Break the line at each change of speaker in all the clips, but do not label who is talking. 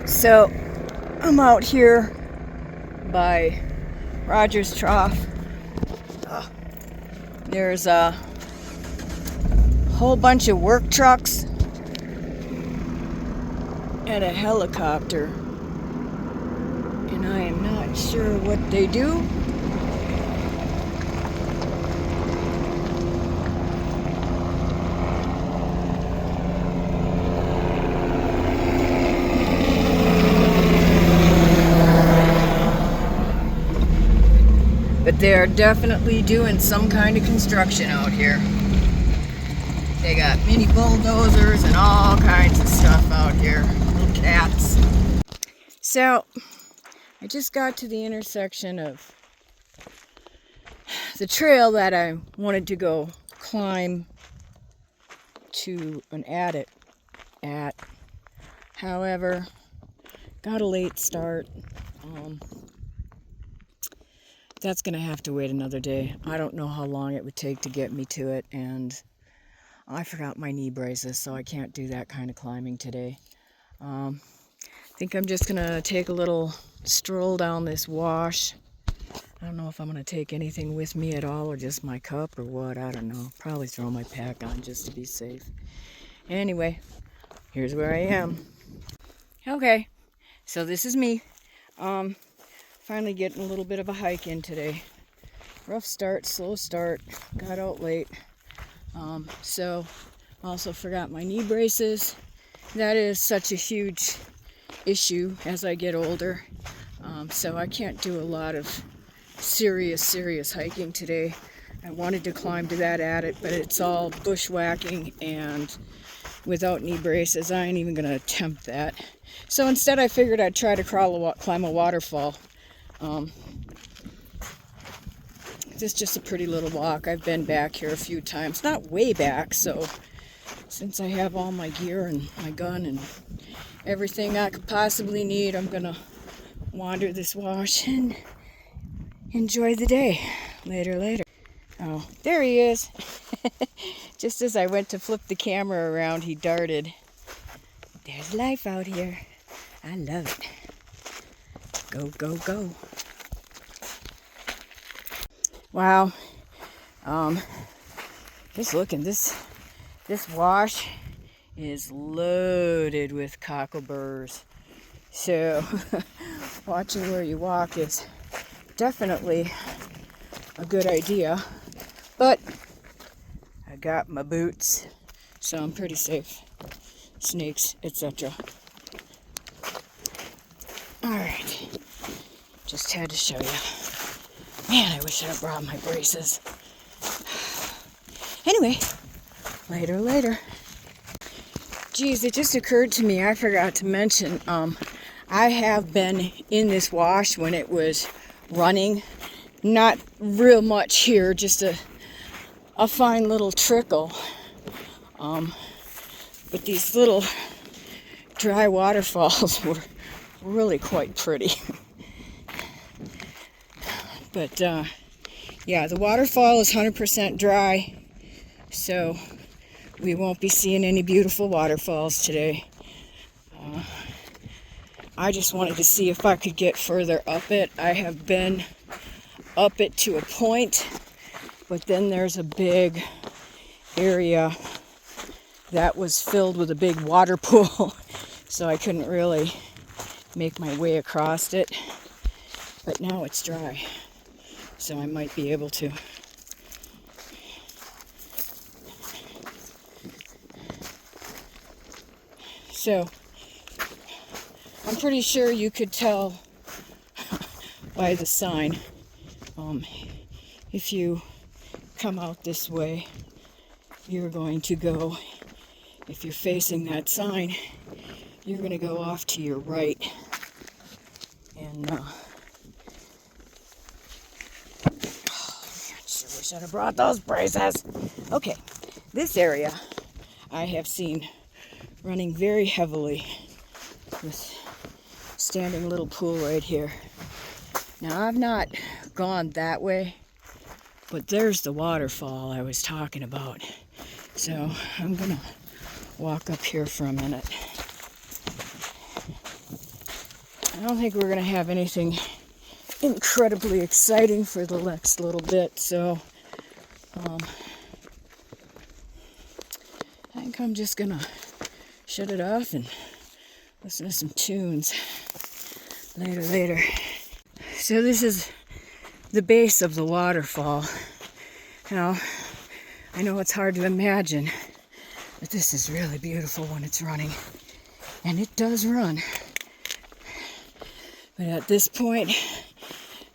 So I'm out here by Rogers Trough. There's a whole bunch of work trucks and a helicopter, and I am not sure what they do. But they are definitely doing some kind of construction out here. They got mini bulldozers and all kinds of stuff out here. Little cats. So, I just got to the intersection of the trail that I wanted to go climb to an adit at. However, got a late start. That's gonna have to wait another day. I don't know how long it would take to get me to it, and I forgot my knee braces, so I can't do that kind of climbing today. I think I'm just gonna take a little stroll down this wash. I don't know if I'm gonna take anything with me at all, or just my cup or what, I don't know. Probably throw my pack on just to be safe. Anyway, here's where I am. Okay, so this is me. Finally getting a little bit of a hike in today. Rough start, slow start, got out late. So also forgot my knee braces. That is such a huge issue as I get older. So I can't do a lot of serious hiking today. I wanted to climb to that adit, but it's all bushwhacking, and without knee braces, I ain't even gonna attempt that. So instead I figured I'd try to climb a waterfall. This is just a pretty little walk. I've been back here a few times, not way back, so since I have all my gear and my gun and everything I could possibly need, I'm gonna wander this wash and enjoy the day. Later. Oh, there he is. Just as I went to flip the camera around, he darted. There's life out here. I love it. Go. Wow. Just looking, this wash is loaded with cockleburrs. So watching where you walk is definitely a good idea. But I got my boots, so I'm pretty safe. Snakes, etc. Alright. Just had to show you. Man, I wish I had brought my braces. Anyway, later. Geez, it just occurred to me, I forgot to mention, I have been in this wash when it was running. Not real much here, just a fine little trickle. But these little dry waterfalls were really quite pretty. But yeah, the waterfall is 100% dry, so we won't be seeing any beautiful waterfalls today. I just wanted to see if I could get further up it. I have been up it to a point, but then there's a big area that was filled with a big water pool, so I couldn't really make my way across it. But now it's dry, so I might be able to. So I'm pretty sure you could tell by the sign. If you come out this way, you're going to go, if you're facing that sign, you're going to go off to your right. And sure wish I'd have brought those braces. Okay, this area I have seen running very heavily with standing little pool right here. Now I've not gone that way, but there's the waterfall I was talking about. So I'm gonna walk up here for a minute. I don't think we're going to have anything incredibly exciting for the next little bit, so I think I'm just going to shut it off and listen to some tunes later. So this is the base of the waterfall. Now, I know it's hard to imagine, but this is really beautiful when it's running. And it does run. But at this point,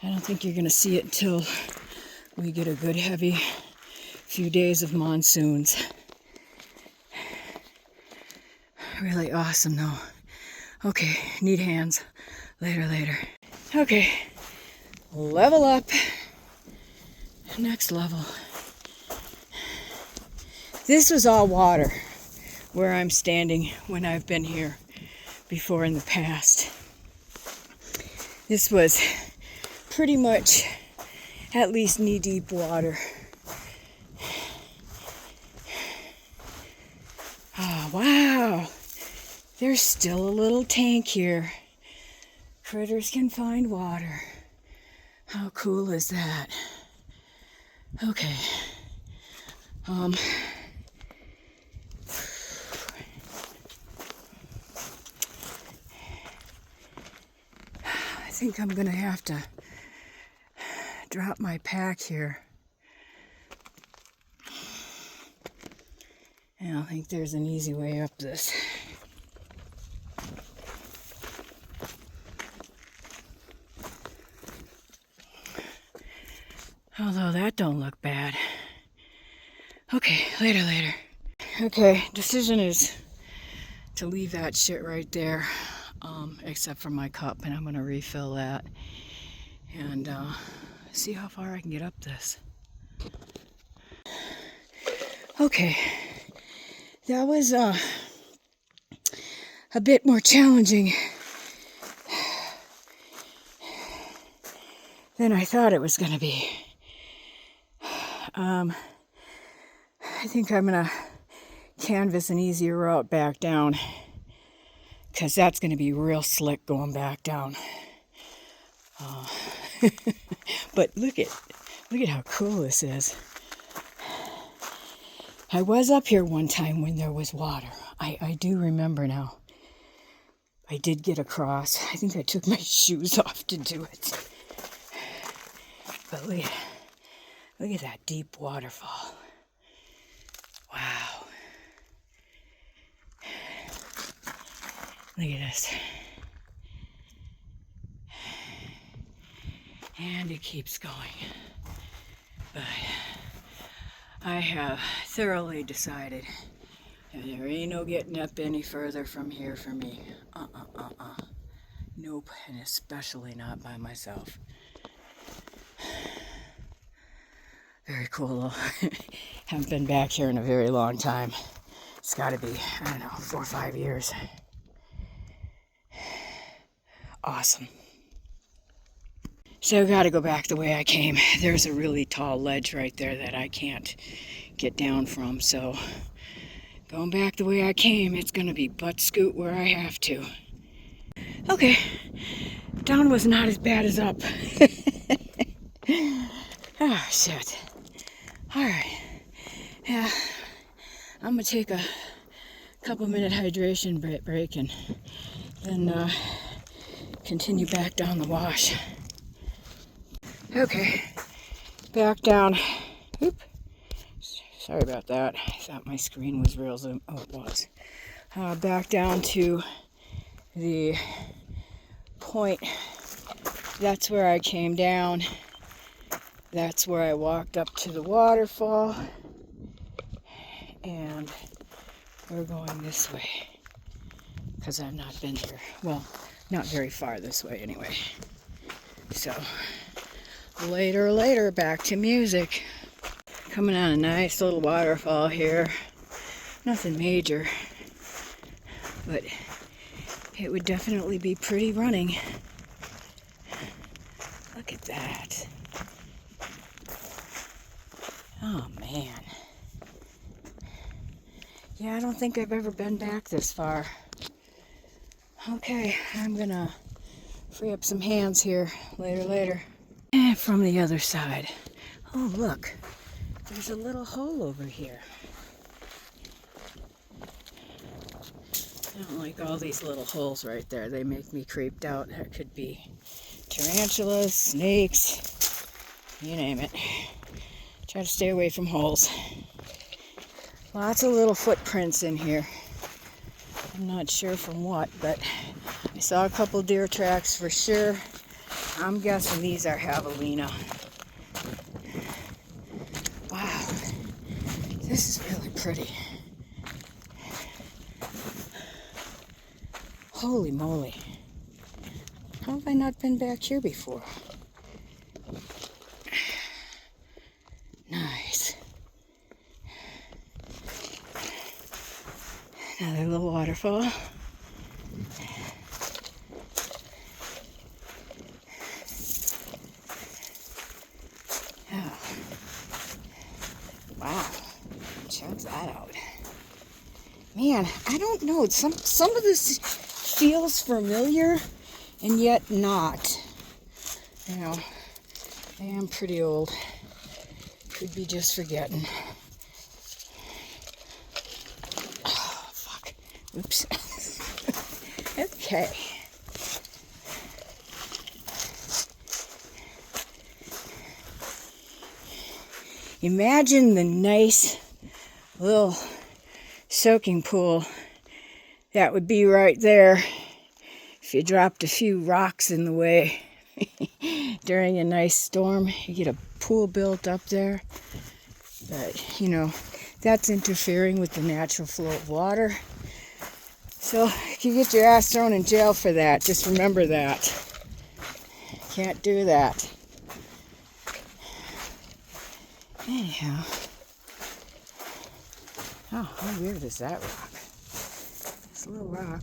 I don't think you're going to see it until we get a good heavy few days of monsoons. Really awesome though. Okay, need hands. Later. Okay, level up. Next level. This was all water where I'm standing when I've been here before in the past. This was pretty much at least knee-deep water. Oh, wow. There's still a little tank here. Critters can find water. How cool is that? Okay. I think I'm gonna have to drop my pack here. I don't think there's an easy way up this. Although that don't look bad. Okay, later. Okay, decision is to leave that shit right there, except for my cup, and I'm gonna refill that and see how far I can get up this. Okay, that was a bit more challenging than I thought it was gonna be. I think I'm gonna canvas an easier route back down, because that's gonna be real slick going back down. But look at how cool this is. I was up here one time when there was water. I do remember now. I did get across. I think I took my shoes off to do it. But look at that deep waterfall. Wow. Look at this. And it keeps going. But I have thoroughly decided that there ain't no getting up any further from here for me. Nope, and especially not by myself. Very cool though. Haven't been back here in a very long time. It's gotta be, I don't know, 4 or 5 years. Awesome. So I gotta go back the way I came. There's a really tall ledge right there that I can't get down from, so going back the way I came, it's gonna be butt scoot where I have to. Okay, down was not as bad as up. Oh, shit. Alright, yeah, I'm gonna take a couple minute hydration break and then continue back down the wash. Okay, back down. Oop. Sorry about that. I thought my screen was real zoom. Oh, it was. Back down to the point. That's where I came down. That's where I walked up to the waterfall. And we're going this way, because I've not been here. Well, not very far this way anyway. So, later, back to music. Coming on a nice little waterfall here. Nothing major, but it would definitely be pretty running. Look at that. Oh man. Yeah, I don't think I've ever been back this far. Okay, I'm gonna Free up some hands here later. And from the other side. Oh, look. There's a little hole over here. I don't like all these little holes right there. They make me creeped out. That could be tarantulas, snakes, you name it. Try to stay away from holes. Lots of little footprints in here. I'm not sure from what, but I saw a couple deer tracks for sure. I'm guessing these are javelina. Wow, this is really pretty. Holy moly. How have I not been back here before? Nice. Another little waterfall. Oh. Wow. Check that out. Man, I don't know. Some of this feels familiar and yet not. You know, I am pretty old. Could be just forgetting. Oh, fuck. Oops. Okay. Imagine the nice little soaking pool that would be right there if you dropped a few rocks in the way during a nice storm. You get a pool built up there, but you know, that's interfering with the natural flow of water. So you can get your ass thrown in jail for that. Just remember that. Can't do that. Anyhow. Oh, how weird is that rock? This little rock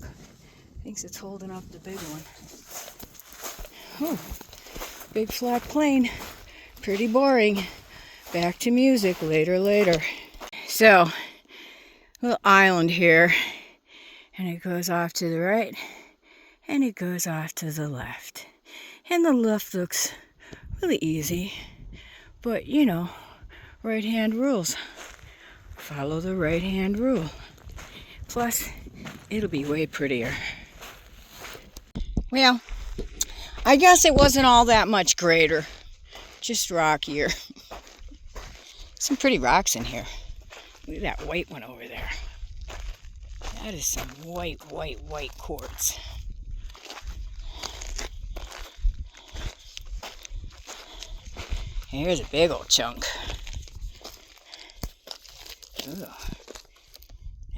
thinks it's holding up the big one. Oh, big flat plain. Pretty boring. Back to music later. So, little island here. And it goes off to the right. And it goes off to the left. And the left looks really easy. But, you know, right hand rules. Follow the right hand rule. Plus, it'll be way prettier. Well, I guess it wasn't all that much greater. Just rockier. Some pretty rocks in here. Look at that white one over there. That is some white quartz. Here's a big old chunk. Ugh.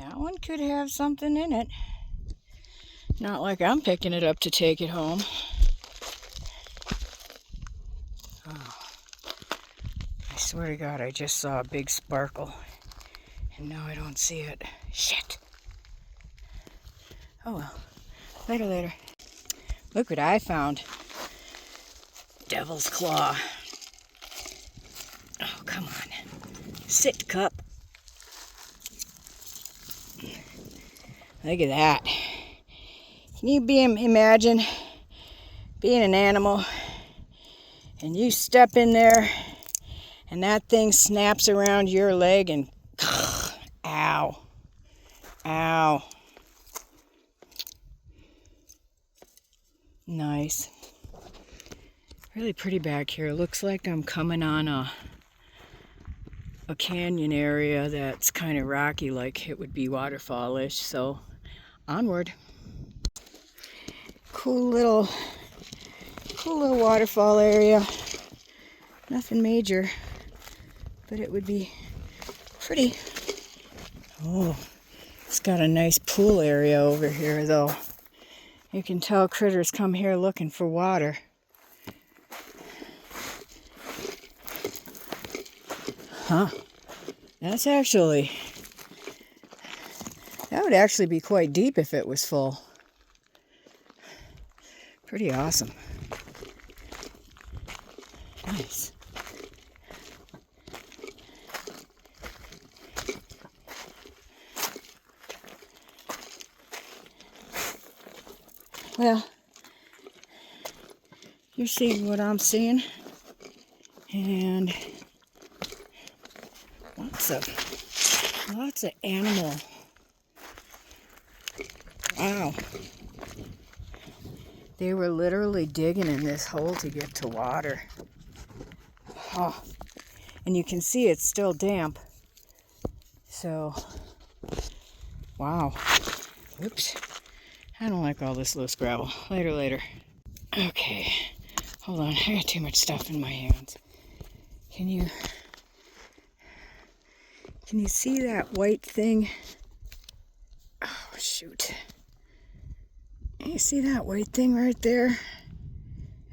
That one could have something in it. Not like I'm picking it up to take it home. Oh. I swear to God, I just saw a big sparkle. And now I don't see it. Shit. Oh well. Later. Look what I found. Devil's claw. Oh, come on. Sit, cup. Look at that. Can you imagine being an animal and you step in there and that thing snaps around your leg and ow. Nice. Really pretty back here. Looks like I'm coming on a canyon area that's kind of rocky, like it would be waterfallish. So onward. Cool little waterfall area. Nothing major, but it would be pretty. Oh, it's got a nice pool area over here though. You can tell critters come here looking for water. Huh. That would actually be quite deep if it was full. Pretty awesome. Nice. Well, you're seeing what I'm seeing. And lots of animal. Wow. They were literally digging in this hole to get to water. Oh. And you can see it's still damp. So, wow. Whoops. I don't like all this loose gravel. Later. Okay. Hold on. I got too much stuff in my hands. Can you see that white thing? Oh, shoot. You see that white thing right there?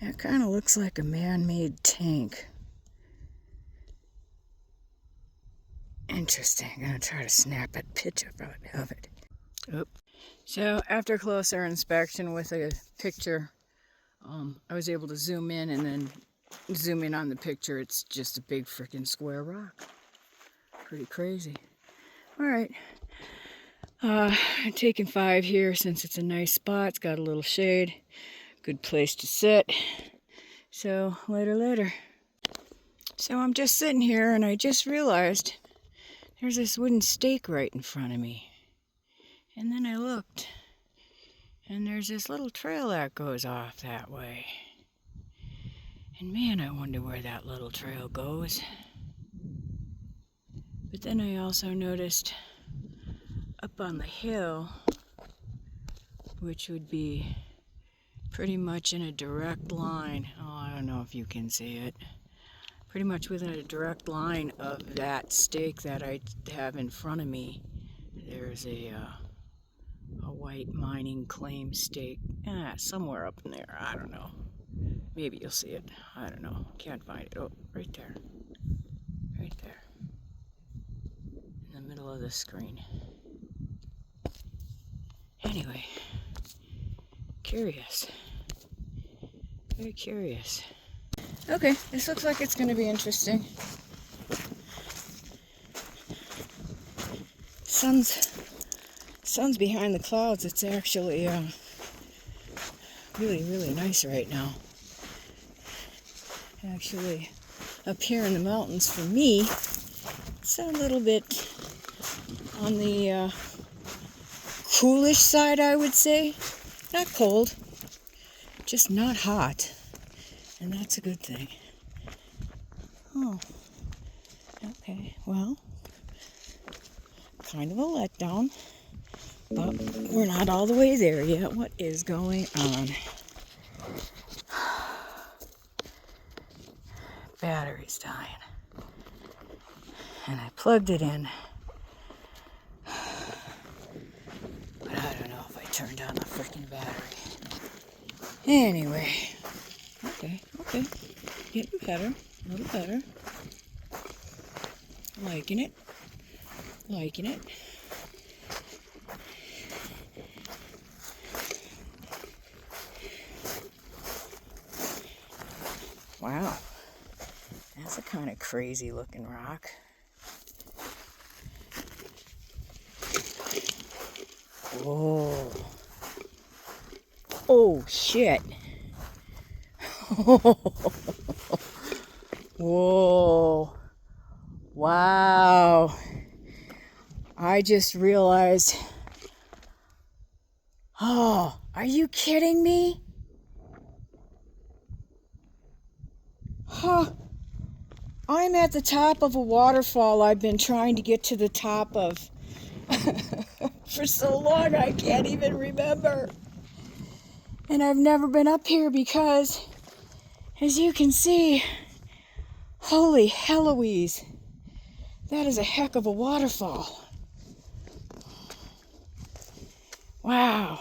That kind of looks like a man-made tank. Interesting. I'm going to try to snap a picture of it. Oop. So after closer inspection with a picture, I was able to zoom in and then zoom in on the picture. It's just a big freaking square rock. Pretty crazy. All right. I'm taking 5 here since it's a nice spot. It's got a little shade. Good place to sit. So later. So I'm just sitting here and I just realized there's this wooden stake right in front of me. And then I looked and there's this little trail that goes off that way. And man, I wonder where that little trail goes. But then I also noticed up on the hill, which would be pretty much in a direct line. Oh, I don't know if you can see it. Pretty much within a direct line of that stake that I have in front of me. There's a white mining claim stake. Somewhere up in there. I don't know. Maybe you'll see it. I don't know. Can't find it. Oh, right there. Right there. In the middle of the screen. Anyway. Curious. Very curious. Okay, this looks like it's going to be interesting. Sun's behind the clouds. It's actually really nice right now. Actually, up here in the mountains for me, it's a little bit on the coolish side, I would say. Not cold, just not hot. And that's a good thing. Oh, okay, well, kind of a letdown, but we're not all the way there yet. What is going on? Battery's dying. And I plugged it in. But I don't know if I turned on the freaking battery. Anyway. Okay. Getting better. A little better. Liking it. Wow. That's a kind of crazy looking rock. Whoa. Oh, shit. Whoa. Wow. I just realized. Oh, are you kidding me? Huh. I'm at the top of a waterfall I've been trying to get to the top of for so long I can't even remember. And I've never been up here because, as you can see, holy Heloise, that is a heck of a waterfall. Wow.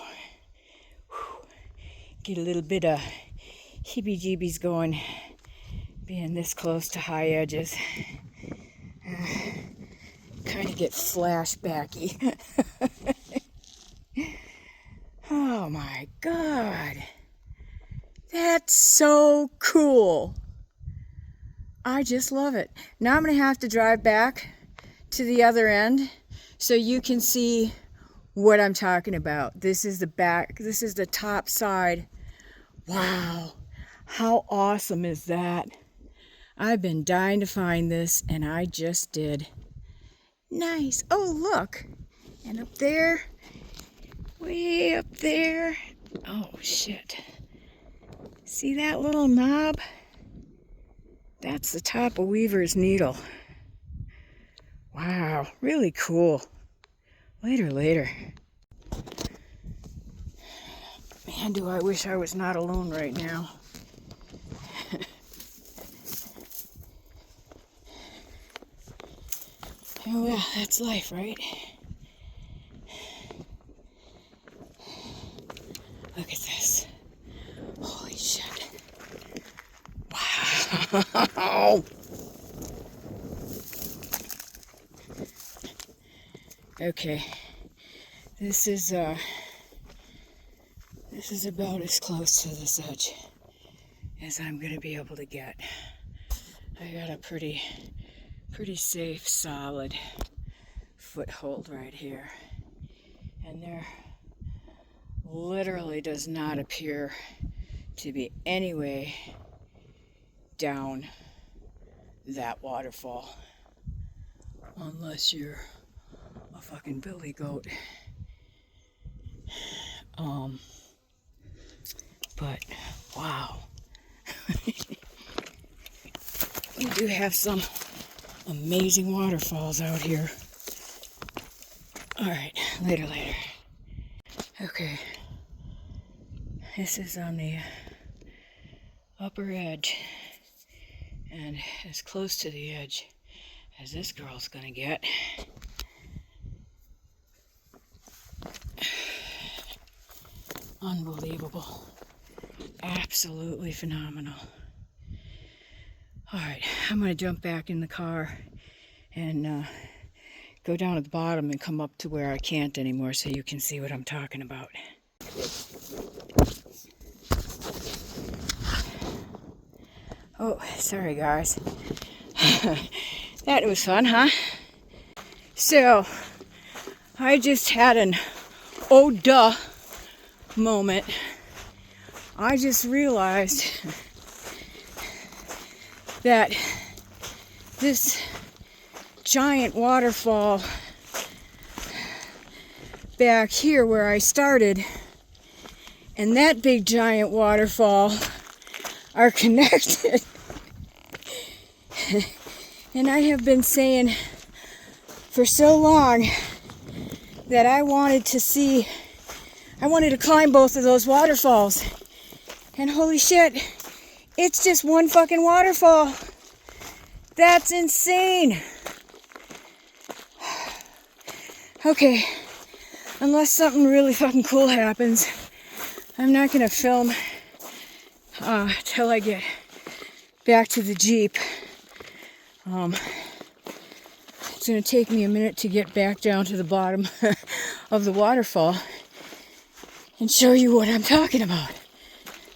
Get a little bit of heebie-jeebies going, being this close to high edges. Kind of get flashbacky. Oh my God. That's so cool. I just love it. Now I'm going to have to drive back to the other end so you can see what I'm talking about. This is the back. This is the top side. Wow. How awesome is that? I've been dying to find this, and I just did. Nice. Oh, look. And up there, way up there. Oh, shit. See that little knob? That's the top of Weaver's Needle. Wow, really cool. Later. Man, do I wish I was not alone right now. Oh well, that's life, right? Look at this. Holy shit. Wow. Okay. This is about as close to this edge as I'm gonna be able to get. I got a pretty safe, solid foothold right here. And there literally does not appear to be any way down that waterfall. Unless you're a fucking billy goat. But wow. We do have some amazing waterfalls out here. Alright, later. Okay. This is on the upper edge. And as close to the edge as this girl's gonna get. Unbelievable. Absolutely phenomenal. Alright, I'm going to jump back in the car and go down at the bottom and come up to where I can't anymore so you can see what I'm talking about. Oh, sorry guys. That was fun, huh? So, I just had an oh duh moment. I just realized that this giant waterfall back here where I started and that big giant waterfall are connected. And I have been saying for so long that I wanted to climb both of those waterfalls. And holy shit, it's just one fucking waterfall. That's insane. Okay, unless something really fucking cool happens, I'm not gonna film till I get back to the Jeep. It's gonna take me a minute to get back down to the bottom of the waterfall and show you what I'm talking about.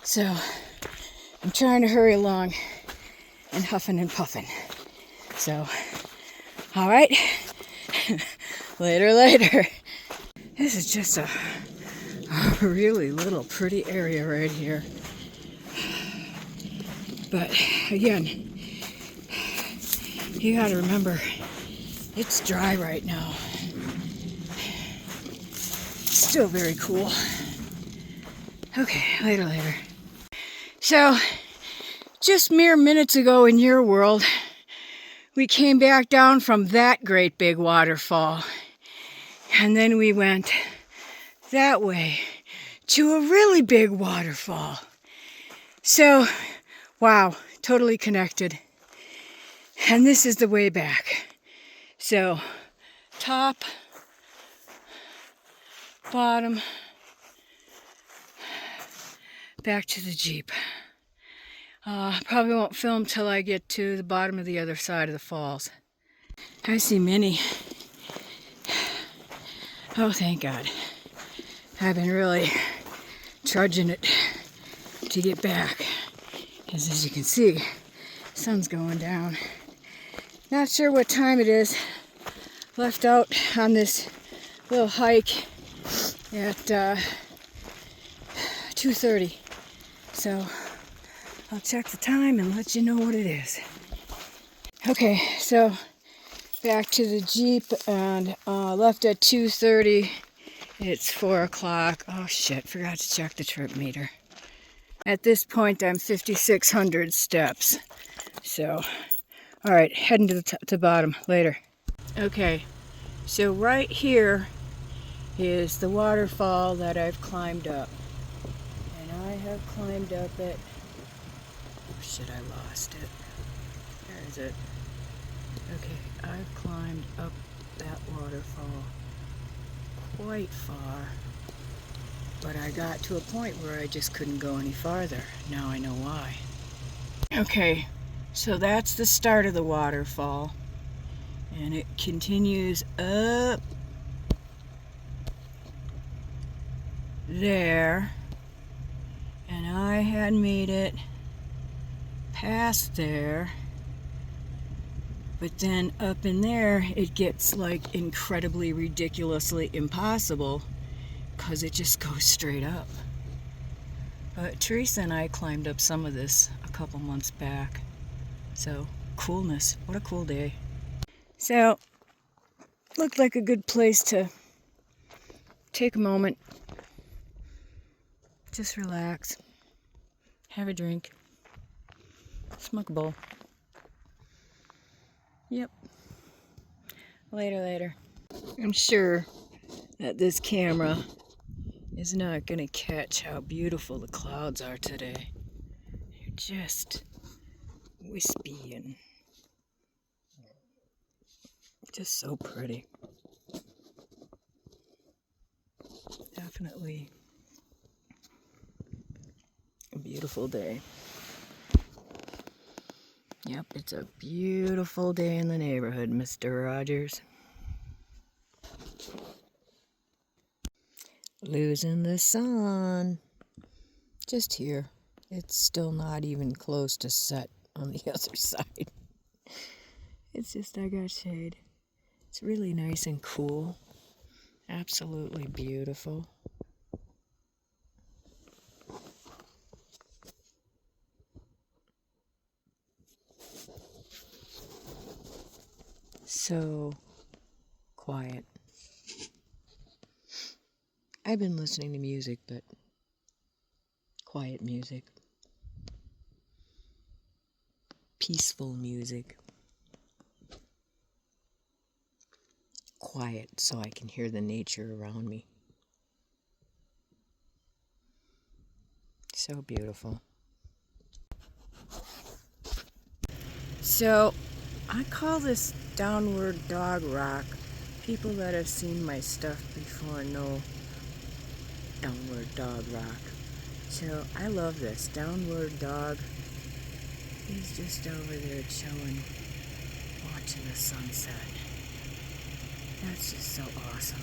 So, I'm trying to hurry along and huffing and puffing. So, alright, later. This is just a really little pretty area right here. But again, you gotta remember, it's dry right now. Still very cool. Okay, later. So, just mere minutes ago in your world, we came back down from that great big waterfall. And then we went that way to a really big waterfall. So, wow, totally connected. And this is the way back. So, top, bottom, back to the Jeep. Probably won't film till I get to the bottom of the other side of the falls. I see Minnie. Oh, thank God. I've been really trudging it to get back. Because as you can see, the sun's going down. Not sure what time it is. Left out on this little hike at 2:30. So I'll check the time and let you know what it is. Okay, so back to the Jeep, and left at 2:30. It's 4 o'clock. Oh shit, forgot to check the trip meter. At this point, I'm 5,600 steps. So, all right, heading to the bottom later. Okay, so right here is the waterfall that I've climbed up. And I have climbed up it. Oh shit, I lost it. Where is it? Okay, I've climbed up that waterfall quite far. But I got to a point where I just couldn't go any farther. Now I know why. Okay, so that's the start of the waterfall. And it continues up there. And I had made it past there. But then up in there, it gets like incredibly, ridiculously impossible because it just goes straight up. But Teresa and I climbed up some of this a couple months back. So, coolness. What a cool day. So, looked like a good place to take a moment, just relax, have a drink, smoke a bowl. Yep. Later. I'm sure that this camera is not going to catch how beautiful the clouds are today. They're just wispy and just so pretty. Definitely a beautiful day. Yep, it's a beautiful day in the neighborhood, Mr. Rogers. Losing the sun. Just here. It's still not even close to set on the other side. It's just I got shade. It's really nice and cool. Absolutely beautiful. So quiet. I've been listening to music, but quiet music. Peaceful music. Quiet so I can hear the nature around me. So beautiful. So I call this downward dog rock. People that have seen my stuff before know downward dog rock. So I love this. Downward dog. He's just over there chilling, watching the sunset. That's just so awesome.